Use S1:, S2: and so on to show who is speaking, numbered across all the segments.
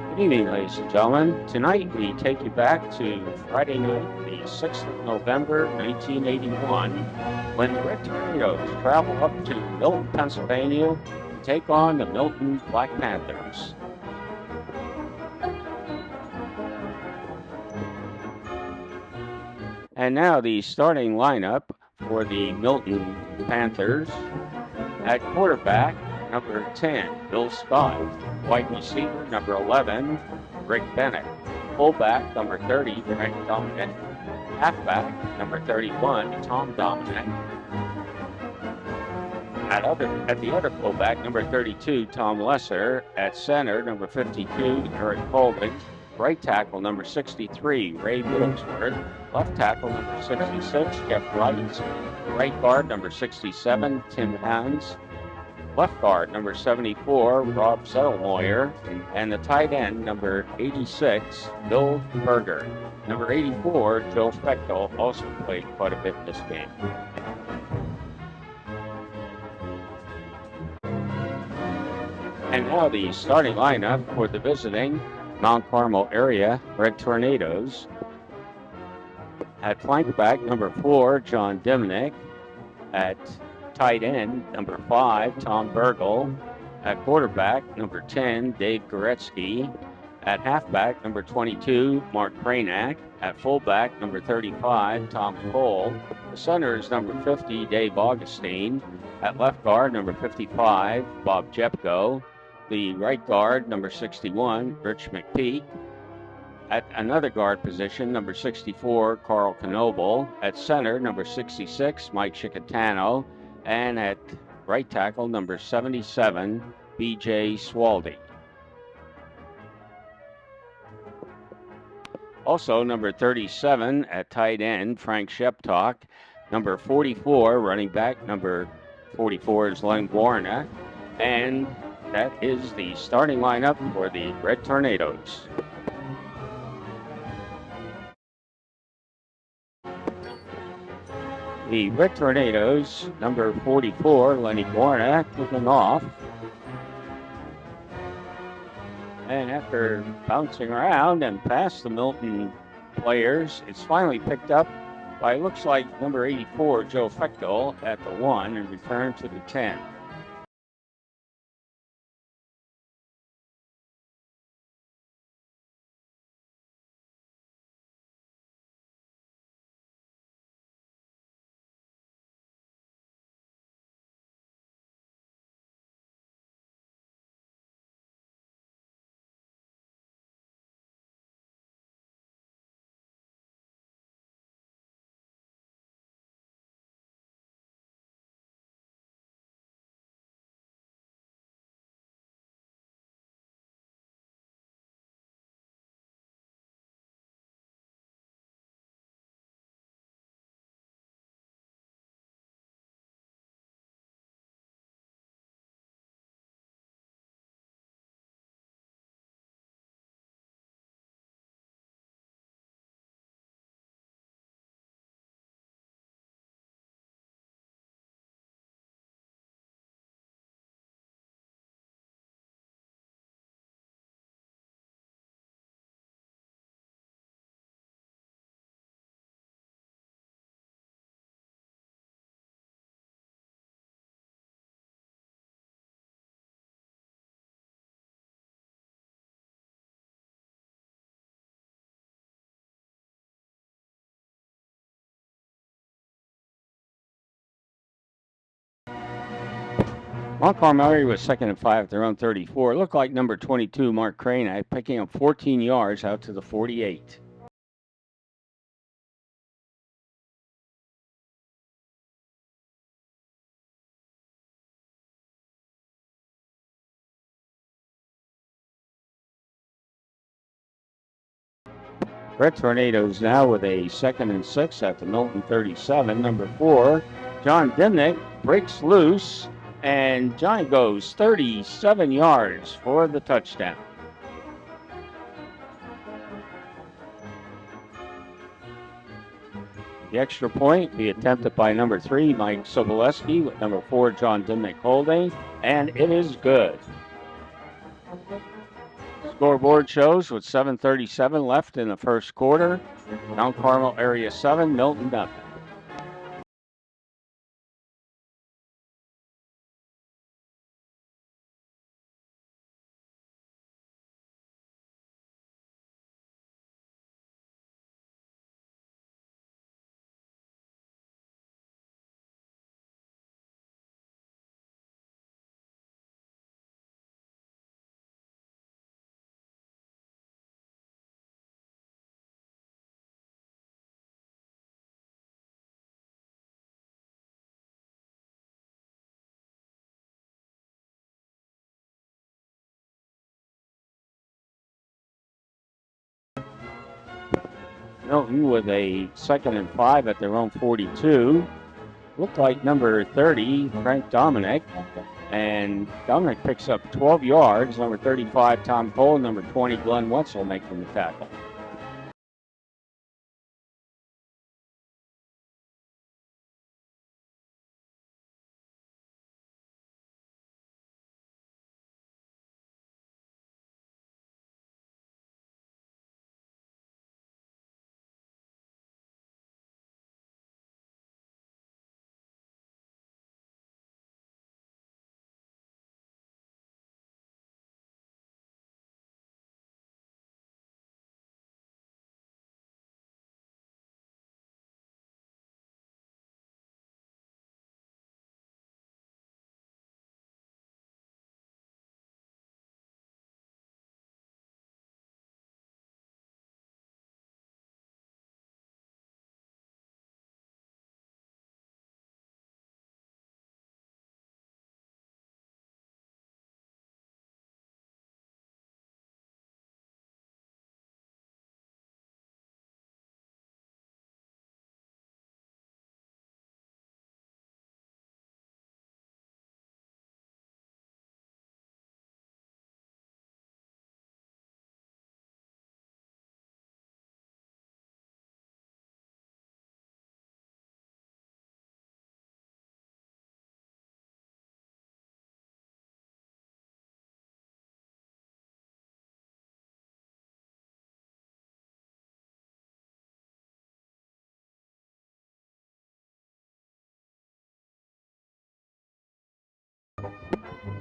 S1: Good evening, ladies and gentlemen. Tonight we take you back to Friday night, the 6th of November, 1981, when the Red Tornadoes travel up to Milton, Pennsylvania to take on the Milton Black Panthers. And now the starting lineup for the Milton Panthers. At quarterback, number 10, Bill Scott. Wide receiver, number 11, Rick Bennett. Fullback, number 30, Frank Dominic. Halfback, number 31, Tom Dominic. At the other fullback, number 32, Tom Lesser. At center, number 52, Eric Colvin. Right tackle, number 63, Ray Middlesworth. Left tackle, number 66, Jeff Wright. Right guard, number 67, Tim Hans. Left guard, number 74, Rob Zettelmoyer. And the tight end, number 86, Bill Berger. Number 84, Joe Fechtel, also played quite a bit in this game. And now the starting lineup for the visiting Mount Carmel area Red Tornadoes. At flank back, number 4, John Dimnick. At tight end, number 5, Tom Burgle. At quarterback, number 10, Dave Goretzky. At halfback, number 22, Mark Brainack. At fullback, number 35, Tom Cole. The center is number 50, Dave Augustine. At left guard, number 55, Bob Jepko. The right guard, number 61, Rich McPeak. At another guard position, number 64, Carl Knoble. At center, number 66, Mike Chicatano. And at right tackle, number 77, B.J. Swaldy. Also, number 37 at tight end, Frank Sheptock. Number 44, running back, number 44 is Len Warner. And that is the starting lineup for the Red Tornadoes. The Red Tornadoes, number 44, Lenny Gorna, kicking off. And after bouncing around and past the Milton players, it's finally picked up by, looks like, number 84, Joe Fechtel at the 1 and returned to the 10. Mount Carmel was second and 5 at their own 34. It looked like number 22, Mark Crane, picking up 14 yards out to the 48. Red Tornadoes now with a 2nd and 6 at the Milton 37. Number 4, John Dimnick breaks loose, and John goes 37 yards for the touchdown. The extra point be attempted by number 3, Mike Sobolewski, with number 4, John Dimnick holding, and it is good. Scoreboard shows with 7:37 left in the first quarter. Mount Carmel area 7, Milton nothing. Milton with a 2nd and 5 at their own 42. Looked like number 30, Frank Dominic. And Dominic picks up 12 yards. Number 35, Tom Cole. Number 20, Glenn Wetzel making the tackle.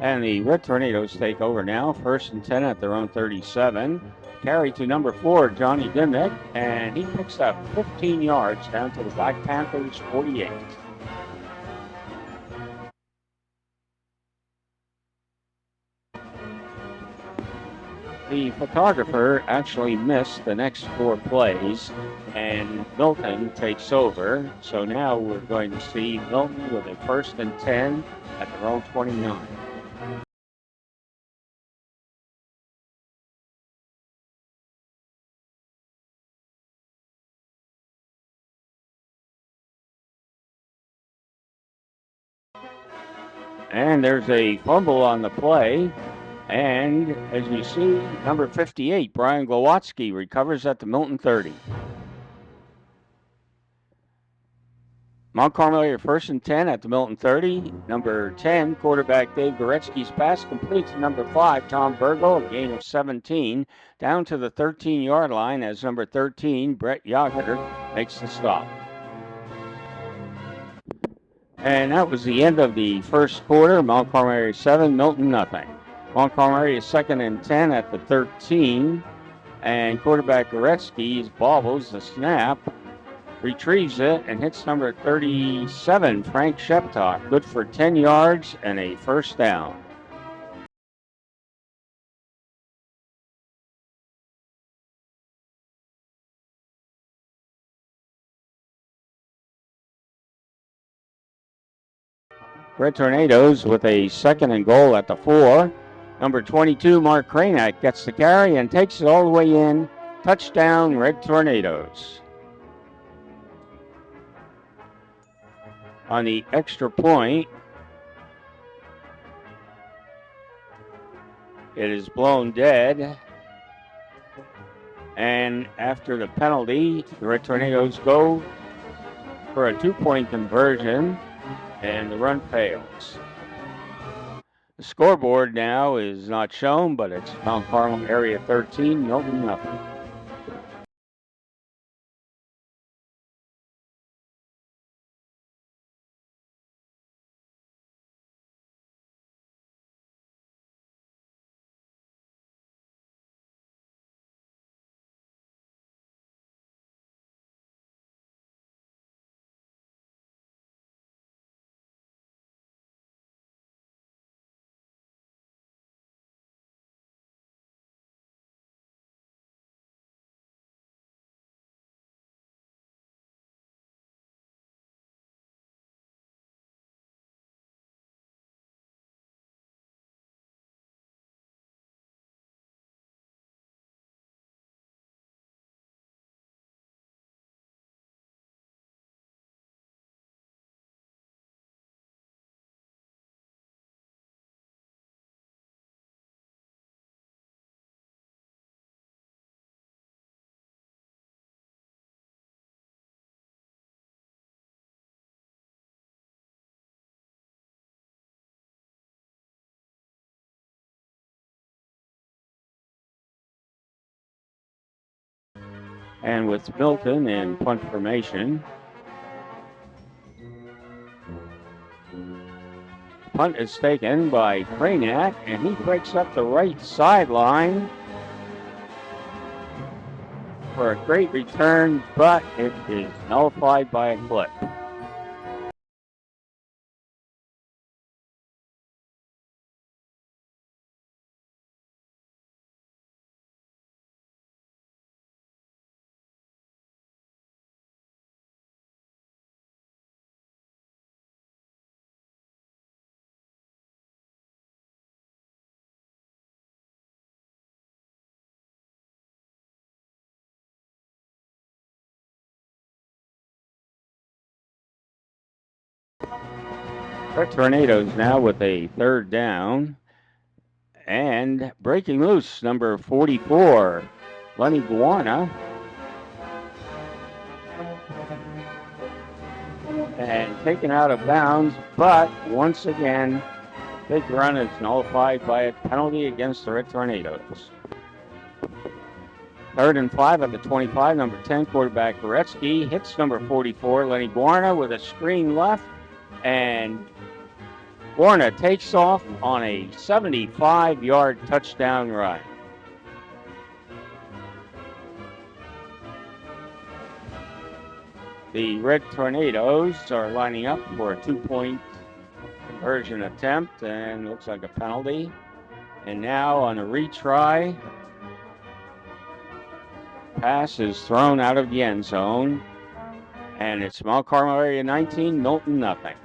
S1: And the Red Tornadoes take over now. 1st and 10 at their own 37. Carry to number 4, Johnny Dimnick, and he picks up 15 yards down to the Black Panthers 48. The photographer actually missed the next 4 plays, and Milton takes over. So now we're going to see Milton with a 1st and 10 at their own 29. And there's a fumble on the play. And as you see, number 58, Brian Glowatsky, recovers at the Milton 30. Mount Carmel area 1st and 10 at the Milton 30. Number 10, quarterback Dave Goretzky's pass completes to number 5, Tom Burgle, a gain of 17, down to the 13-yard line as number 13, Brett Yager, makes the stop. And that was the end of the first quarter. Mount Carmel area 7, Milton nothing. Mount Carmel area 2nd and 10 at the 13. And quarterback Goretzky bobbles the snap, retrieves it, and hits number 37, Frank Sheptock. Good for 10 yards and a 1st down. Red Tornadoes with a 2nd and goal at the 4. Number 22, Mark Kranak, gets the carry and takes it all the way in. Touchdown, Red Tornadoes. On the extra point, it is blown dead. And after the penalty, the Red Tornadoes go for a 2-point conversion, and the run fails. The scoreboard now is not shown, but it's Mount Carmel area 13, Milton nothing. And with Milton in punt formation, punt is taken by Craniac, and he breaks up the right sideline for a great return, but it is nullified by a clip. Red Tornadoes now with a third down. And breaking loose, number 44, Lenny Guarna. And taken out of bounds, but once again, big run is nullified by a penalty against the Red Tornadoes. 3rd and 5 at the 25, number 10, quarterback Goretzky hits number 44, Lenny Guarna, with a screen left, and Guarna takes off on a 75-yard touchdown run. The Red Tornadoes are lining up for a 2-point conversion attempt, and looks like a penalty. And now on a retry, pass is thrown out of the end zone, and it's Mount Carmel area 19, Milton nothing.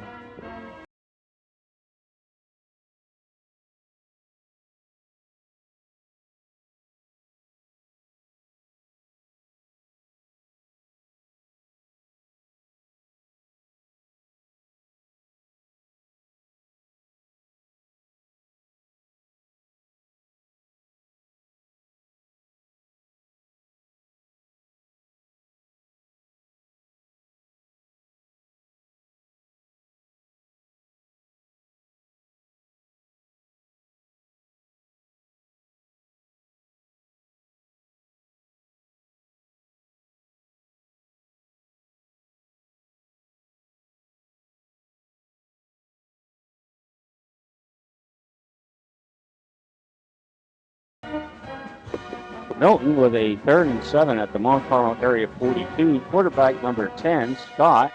S1: Milton with a 3rd and 7 at the Mount Carmel area 42. Quarterback number 10, Scott,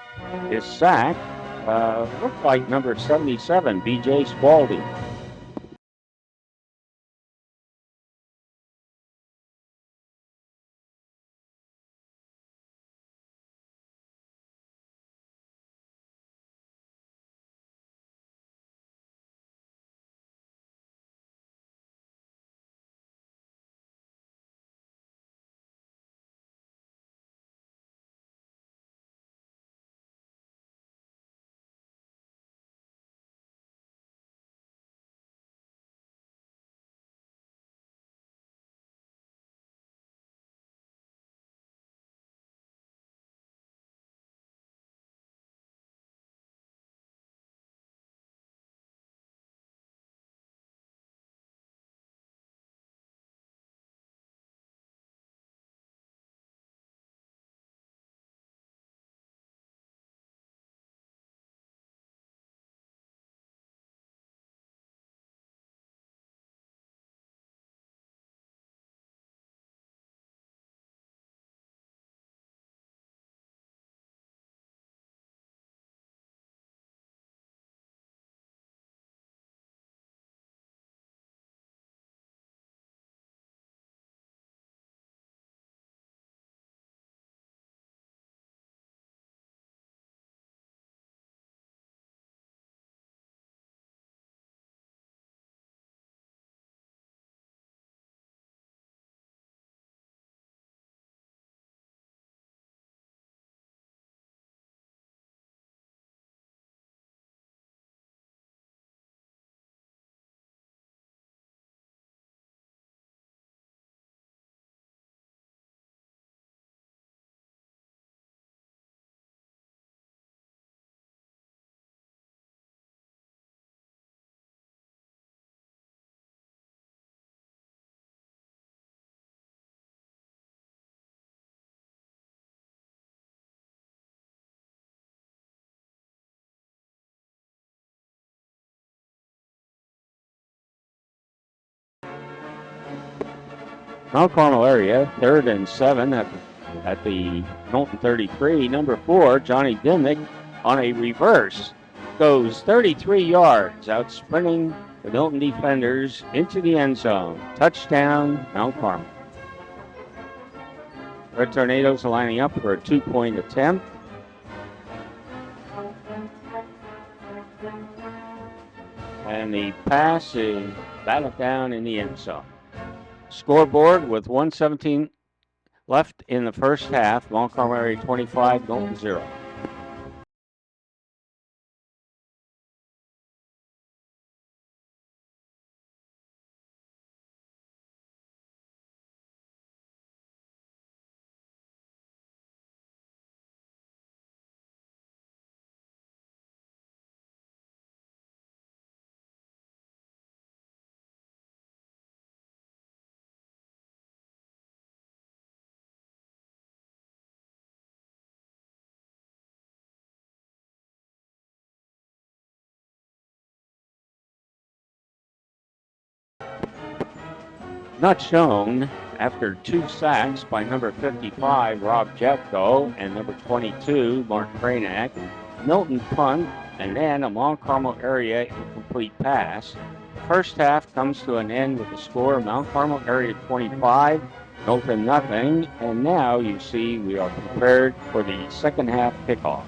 S1: is sacked. Looked like number 77, B.J. Spalding. Mount Carmel area, 3rd and 7 at the Milton 33. Number 4, Johnny Dimmick on a reverse goes 33 yards, out sprinting the Milton defenders into the end zone. Touchdown, Mount Carmel. Red Tornadoes are lining up for a 2-point attempt. And the pass is batted down in the end zone. Scoreboard with 1:17 left in the first half. Mount Carmel area 25, Milton 0. Not shown after 2 sacks by number 55, Rob Jeffco, and number 22, Mark Cranack. Milton punt, and then a Mount Carmel area incomplete pass. The first half comes to an end with the score Mount Carmel area 25, Milton nothing, and now you see we are prepared for the second half kickoff.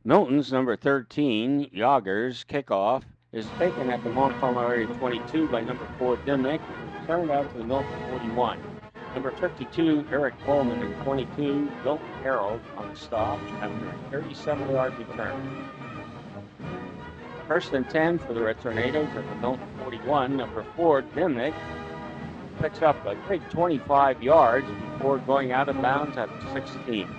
S1: Milton's number 13, Yoggers, kickoff is taken at the Mount Carmel area 22 by number 4, Dimmick, turned out to the Milton 41. Number 52, Eric Coleman, and 22, Milton Harold on the stop after a 37-yard return. First and 10 for the Red Tornadoes at the Milton 41. Number 4, Dimmick, picks up a big 25 yards before going out of bounds at the 16.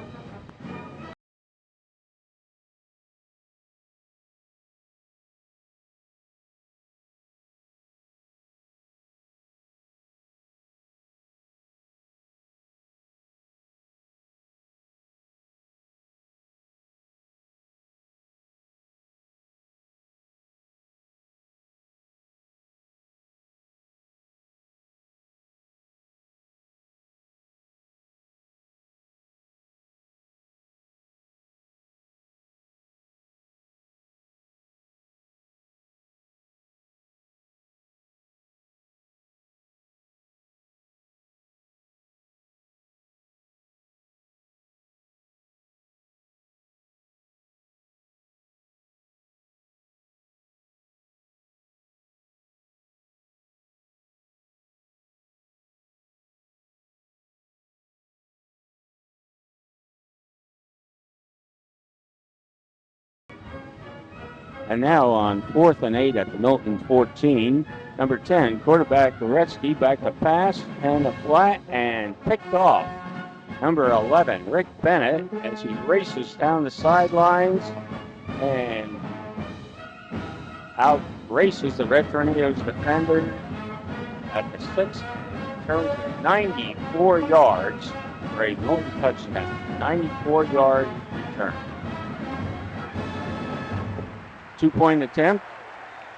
S1: And now on 4th and 8 at the Milton 14. Number 10, quarterback Goretzky back to pass and a flat and picked off. Number 11, Rick Bennett, as he races down the sidelines and out races the Red Tornadoes defender at the 6th, turns it 94 yards for a Milton touchdown. 94-yard return. 2-point attempt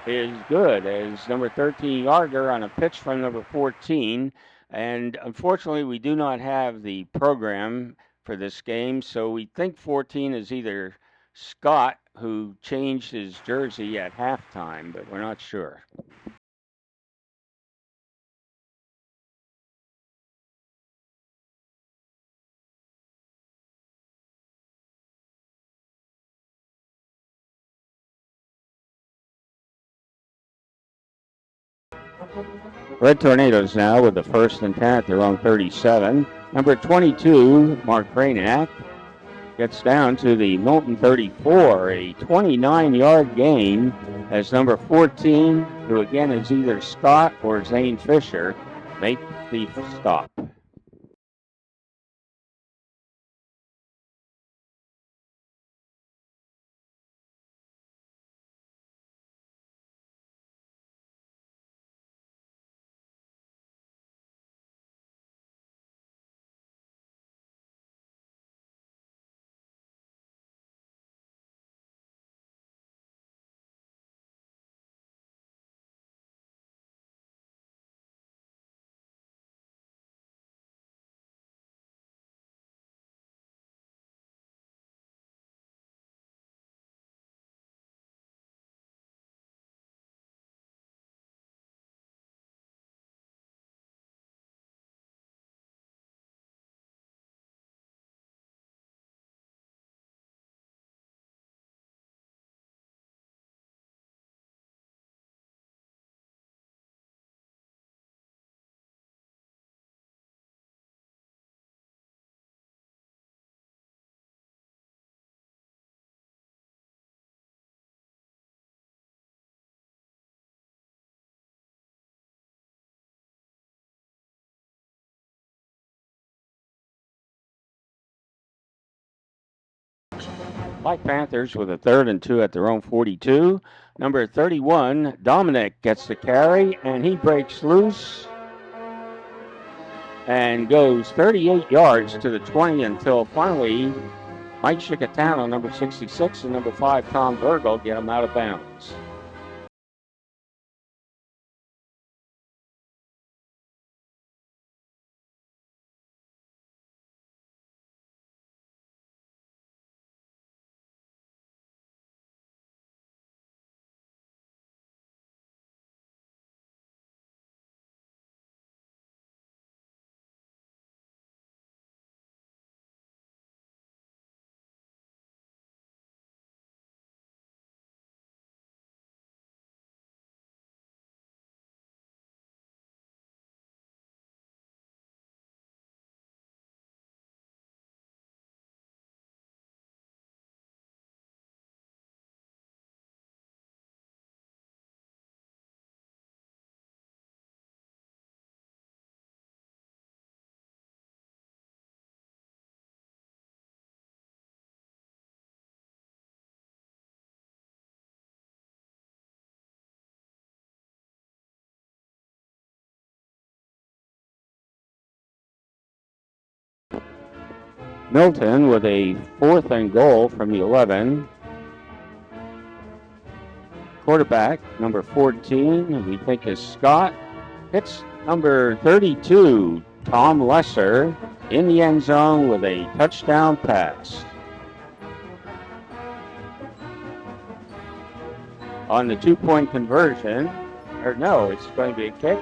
S1: is good as number 13 Yarger on a pitch from number 14. And unfortunately, we do not have the program for this game, so we think 14 is either Scott, who changed his jersey at halftime, but we're not sure. Red Tornadoes now with the 1st and 10 at their own 37. Number 22, Mark Braniak, gets down to the Milton 34, a 29-yard gain as number 14, who again is either Scott or Zane Fisher, make the stop. Black Panthers with a 3rd and 2 at their own 42. Number 31, Dominic, gets the carry, and he breaks loose and goes 38 yards to the 20 until finally Mike Chicatano, number 66, and number 5, Tom Virgil, get him out of bounds. Milton with a 4th and goal from the 11. Quarterback, number 14, we think is Scott, hits number 32, Tom Lesser, in the end zone with a touchdown pass. On the 2-point conversion, or no, it's going to be a kick.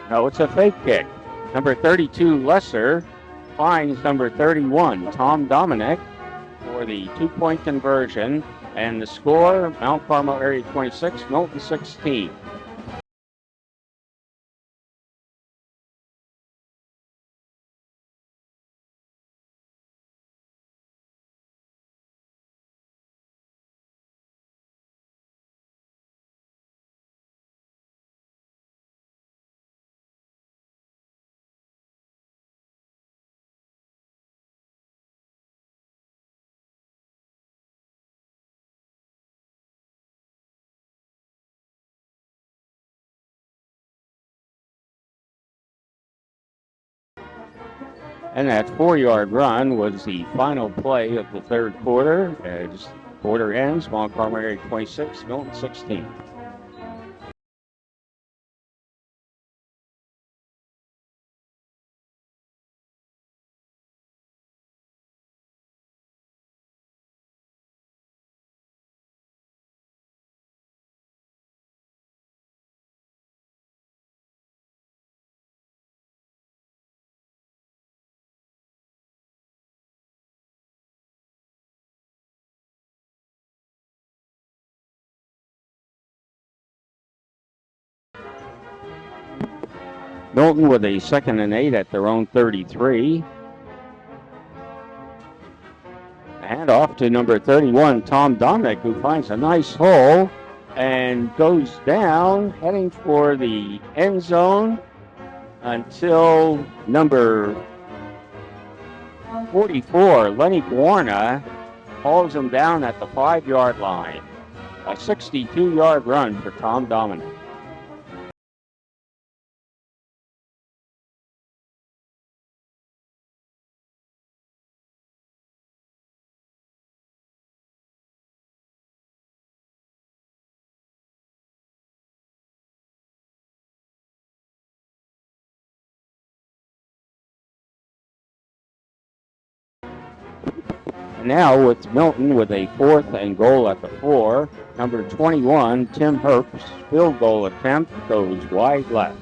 S1: No, it's a fake kick. Number 32, Lesser, finds number 31, Tom Dominic, for the 2-point conversion. And the score, Mount Carmel area 26, Milton 16. And that 4-yard run was the final play of the third quarter. As quarter ends, Mount Carmel area 26, Milton 16. Milton with a 2nd and 8 at their own 33. And off to number 31, Tom Dominic, who finds a nice hole and goes down, heading for the end zone until number 44, Lenny Guarna, hauls him down at the 5-yard line. A 62-yard run for Tom Dominic. Now with Milton with a 4th and goal at the 4. Number 21, Tim Herbst's field goal attempt goes wide left.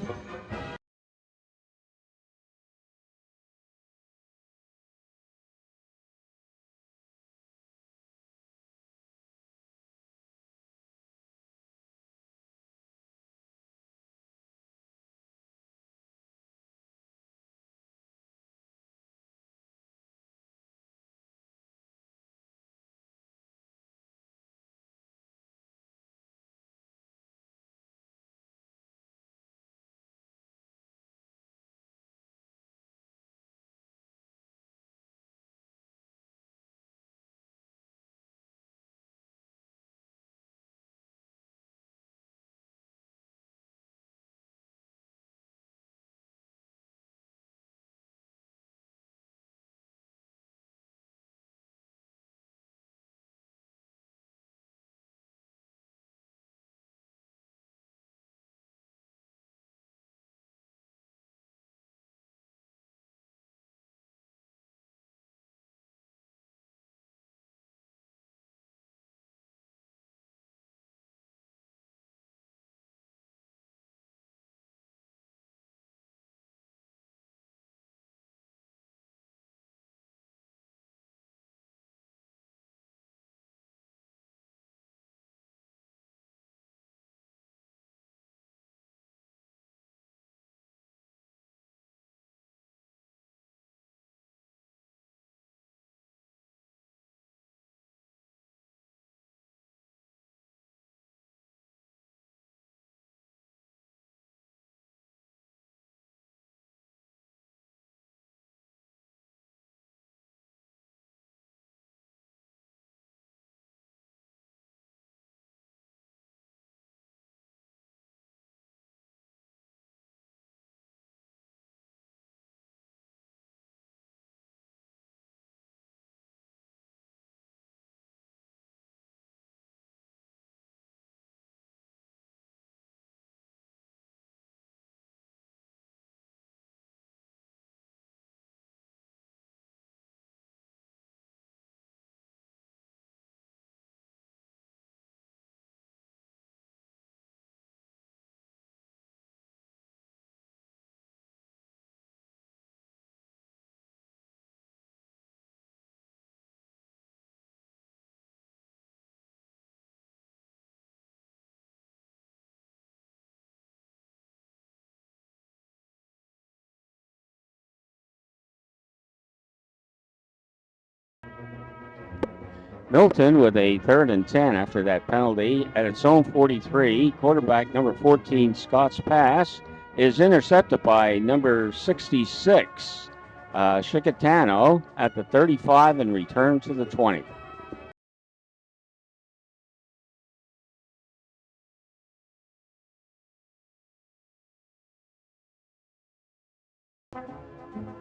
S1: Milton with a 3rd and 10 after that penalty at its own 43. Quarterback number 14, Scott's pass is intercepted by number 66, Chicatano, at the 35 and returned to the 20.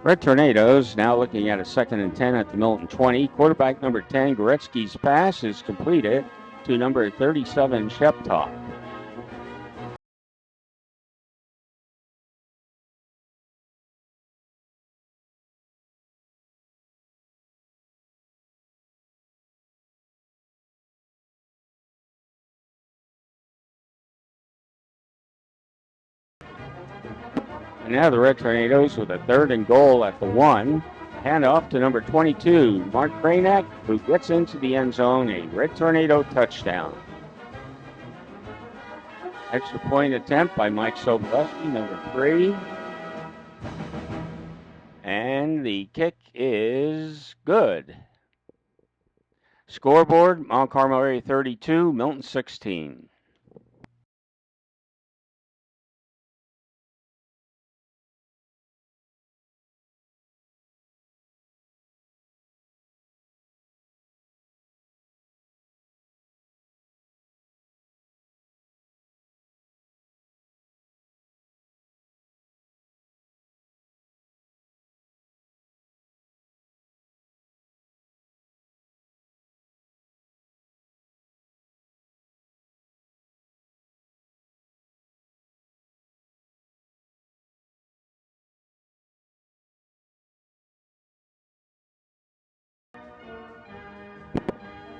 S1: Red Tornadoes now looking at a 2nd and 10 at the Milton 20. Quarterback number 10, Goretzky's pass is completed to number 37, Sheptop. And now the Red Tornadoes with a 3rd and goal at the 1. Hand off to number 22, Mark Kranek, who gets into the end zone, a Red Tornado touchdown. Extra point attempt by Mike Sobolewski, number 3. And the kick is good. Scoreboard, Mount Carmel area 32, Milton 16.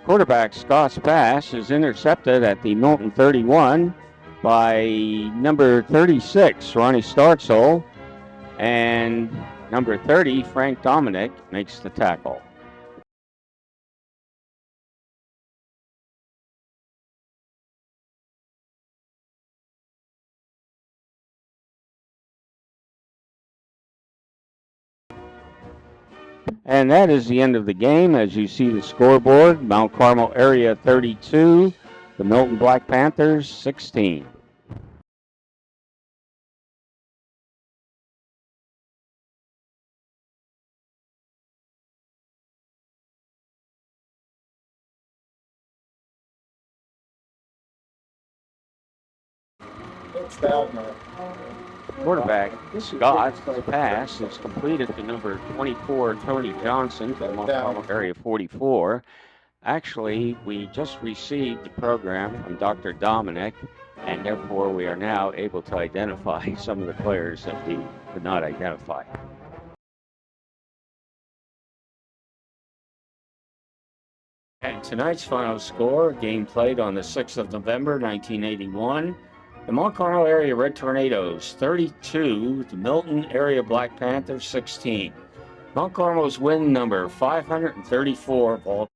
S1: Quarterback Scott's pass is intercepted at the Milton 31 by number 36, Ronnie Startzel, and number 30, Frank Dominic, makes the tackle. And that is the end of the game. As you see the scoreboard, Mount Carmel area 32, the Milton Black Panthers 16. Quarterback Scott's pass is completed to number 24, Tony Johnson, to Mount Carmel area 44. Actually, we just received the program from Dr. Dominic, and therefore we are now able to identify some of the players that we could not identify. And tonight's final score, game played on the 6th of November, 1981. The Mount Carmel area Red Tornadoes 32, the Milton area Black Panthers 16. Mount Carmel's win number 534 of all